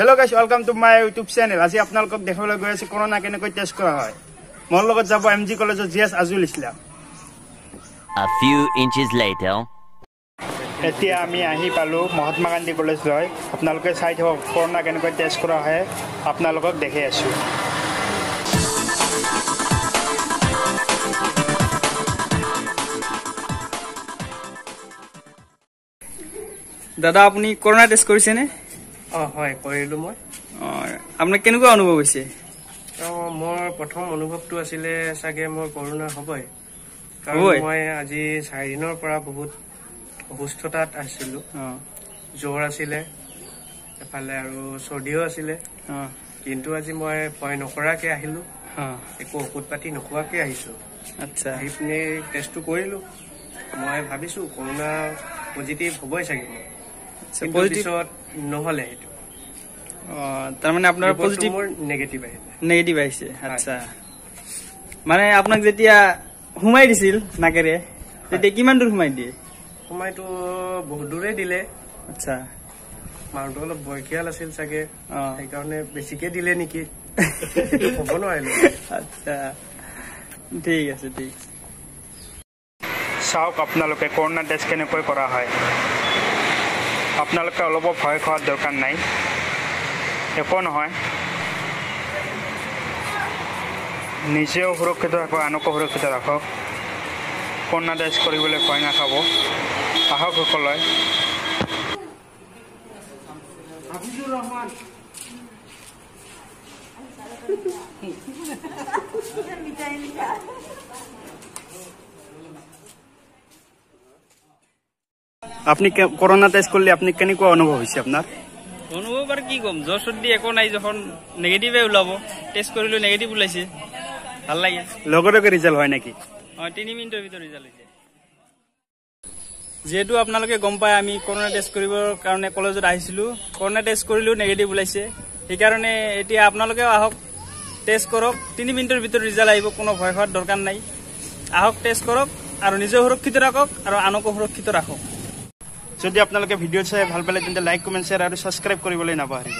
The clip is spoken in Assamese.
Hello guys, welcome to my YouTube channel. আজি আপোনালোকক দেখাবলৈ গৈ আছো কৰোনা কেনেকৈ টেষ্ট কৰা হয়। মোৰ লগত যাব MG কলেজৰ GS Azul Islam. A few inches later. এতিয়া আমি আহি পালো মহাত্মা গান্ধী কলেজলৈ। আপোনালোকে চাই থাকক কৰোনা কেনেকৈ টেষ্ট কৰা হয়। আপোনালোকক দেখাই আছো। দাদা আপুনি কৰোনা টেষ্ট কৰিছে নে? হয় কৰিলো মই। আপোনাৰ কেনেকুৱা অনুভৱ হৈছে? মোৰ প্ৰথম অনুভৱটো আছিলে চাগে মোৰ কৰোনা হ'বই, কাৰণ মই আজি 4 দিনৰ পৰা বহুত অসুস্থতাত আছিলো। জ্বৰ আছিলে, এফালে আৰু চৰ্দিও আছিলে, কিন্তু আজি মই ভয় নকৰাকে আহিলো, একো ঔষধ পাতি নোখোৱাকে আহিছো। আচ্ছা, আহি পিনে টেষ্টটো কৰিলো। মই ভাবিছো কৰোনা পজিটিভ হ'বই চাগে, কিন্তু পিছত নহলে সেইটো। তাৰমানে আপোনাৰ পজিটিভ নেগেটিভ আহিছে। আচ্ছা, মানে আপোনাক যেতিয়া সোমাই দিছিল নাকেৰে তেতিয়া কিমান দূৰ সোমাই দিয়ে? সোমাইতো বহুত দূৰে দিলে। আচ্ছা, মানুহটো অলপ বয়সীয়াল আছিল চাগে, সেইকাৰণে বেছিকে দিলে নেকি, ক'ব নোৱাৰিলো। আচ্ছা, ঠিক আছে ঠিক আছে। চাওক আপোনালোকে কৰোনা টেষ্ট কেনেকৈ কৰা হয়। আপোনালোকে অলপ ভয় খোৱাৰ দৰকাৰ নাই, একো নহয়। নিজেও সুৰক্ষিত ৰাখক, আনকো সুৰক্ষিত ৰাখক। কৰোনা টেষ্ট কৰিবলৈ ভয় নাখাব, আহক সকলোৱে। আপনি কৰোনা টেস্ট কৰলে আপনি কেনেকুৱা অনুভৱ হৈছে আপোনাৰ? অনুভৱ আৰু কি কম, জ্বৰ চৰ্দি একো নাই, যখন নেগেটিভে ওলাব, টেষ্ট কৰিলো নেগেটিভ ওলাইছে, ভাল লাগে। লগতে ৰিজাল্ট হয় নেকি? 3 মিনিটৰ ভিতৰত ৰিজাল্ট হৈছে। যেহেতু আপোনালোকে গম পায় আমি কৰোনা টেষ্ট কৰিবৰ কাৰণে কলেজত আহিছিলো, কৰোনা টেষ্ট কৰিলো নেগেটিভ ওলাইছে, সেইকাৰণে এতিয়া আপোনালোকেও আহক, টেষ্ট কৰক, 3 মিনিটৰ ভিতৰত ৰিজাল্ট আহিব, কোনো ভয় খোৱাৰ দৰকাৰ নাই। আহক, টেষ্ট কৰক আৰু নিজে সুৰক্ষিত ৰাখক আৰু আনকো সুৰক্ষিত ৰাখক। যদি আপোনালোকে ভিডিঅ' চাই ভাল পালে তেন্তে লাইক, কমেণ্ট, শ্বেয়াৰ আৰু ছাবস্ক্ৰাইব কৰিবলৈ নাপাহৰিব।